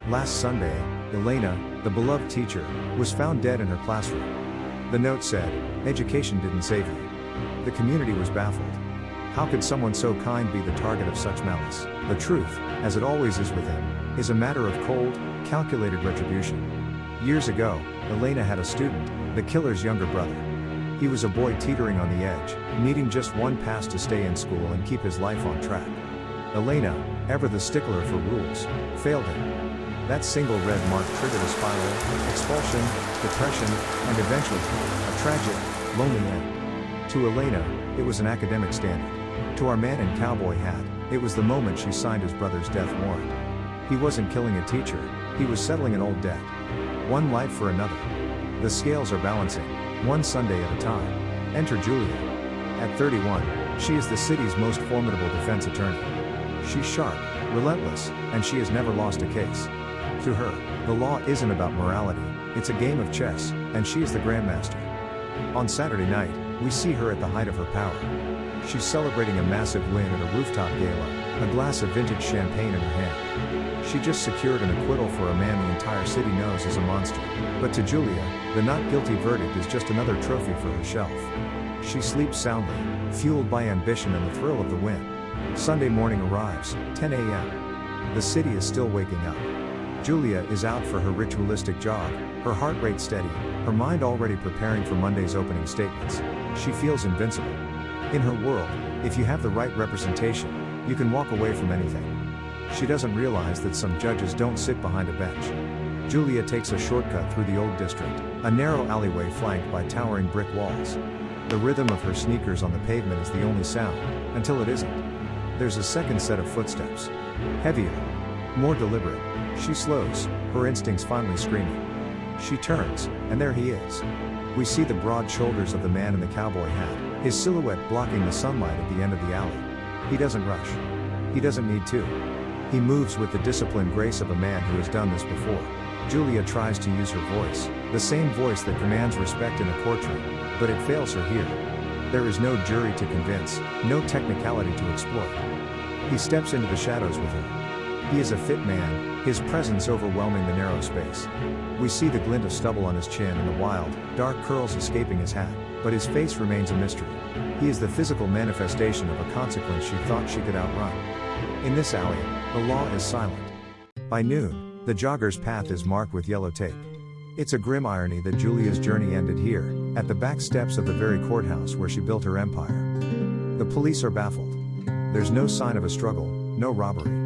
Last Sunday, Elena, the beloved teacher, was found dead in her classroom. The note said, "Education didn't save you." The community was baffled. How could someone so kind be the target of such malice? The truth, as it always is with him, is a matter of cold, calculated retribution. Years ago, Elena had a student, the killer's younger brother. He was a boy teetering on the edge, needing just one pass to stay in school and keep his life on track. Elena, ever the stickler for rules, failed him. That single red mark triggered a spiral, expulsion, depression, and eventually, a tragic, lonely end. To Elena, it was an academic standard. To our man in cowboy hat, it was the moment she signed his brother's death warrant. He wasn't killing a teacher, he was settling an old debt. One life for another. The scales are balancing, one Sunday at a time. Enter Julia. At 31, she is the city's most formidable defense attorney. She's sharp, relentless, and she has never lost a case. To her, the law isn't about morality, it's a game of chess, and she is the grandmaster. On Saturday night, we see her at the height of her power. She's celebrating a massive win at a rooftop gala, a glass of vintage champagne in her hand. She just secured an acquittal for a man the entire city knows is a monster. But to Julia, the not guilty verdict is just another trophy for her shelf. She sleeps soundly, fueled by ambition and the thrill of the win. Sunday morning arrives, 10 a.m. The city is still waking up. Julia is out for her ritualistic jog, her heart rate steady, her mind already preparing for Monday's opening statements. She feels invincible. In her world, if you have the right representation, you can walk away from anything. She doesn't realize that some judges don't sit behind a bench. Julia takes a shortcut through the old district, a narrow alleyway flanked by towering brick walls. The rhythm of her sneakers on the pavement is the only sound, until it isn't. There's a second set of footsteps. Heavier. More deliberate. She slows, her instincts finally screaming. She turns, and there he is. We see the broad shoulders of the man in the cowboy hat, his silhouette blocking the sunlight at the end of the alley. He doesn't rush. He doesn't need to. He moves with the disciplined grace of a man who has done this before. Julia tries to use her voice, the same voice that commands respect in a courtroom, but it fails her here. There is no jury to convince, no technicality to exploit. He steps into the shadows with her. He is a fit man, his presence overwhelming the narrow space. We see the glint of stubble on his chin and the wild, dark curls escaping his hat, but his face remains a mystery. He is the physical manifestation of a consequence she thought she could outrun. In this alley, the law is silent. By noon, the jogger's path is marked with yellow tape. It's a grim irony that Julia's journey ended here, at the back steps of the very courthouse where she built her empire. The police are baffled. There's no sign of a struggle, no robbery.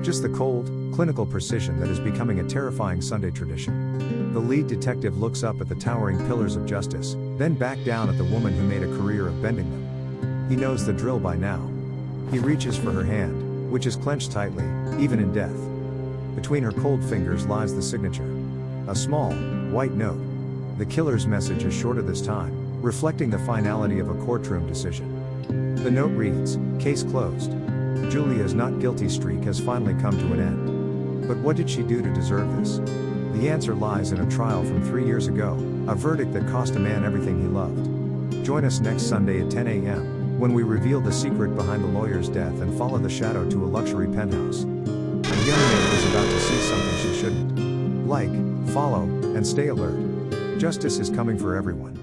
Just the cold, clinical precision that is becoming a terrifying Sunday tradition. The lead detective looks up at the towering pillars of justice, then back down at the woman who made a career of bending them. He knows the drill by now. He reaches for her hand, which is clenched tightly, even in death. Between her cold fingers lies the signature. A small, white note. The killer's message is shorter this time, reflecting the finality of a courtroom decision. The note reads, "Case closed. Julia's not guilty streak has finally come to an end." But what did she do to deserve this? The answer lies in a trial from 3 years ago, a verdict that cost a man everything he loved. Join us next Sunday at 10 a.m., when we reveal the secret behind the lawyer's death and follow the shadow to a luxury penthouse. A young maid is about to see something she shouldn't. Like, follow, and stay alert. Justice is coming for everyone.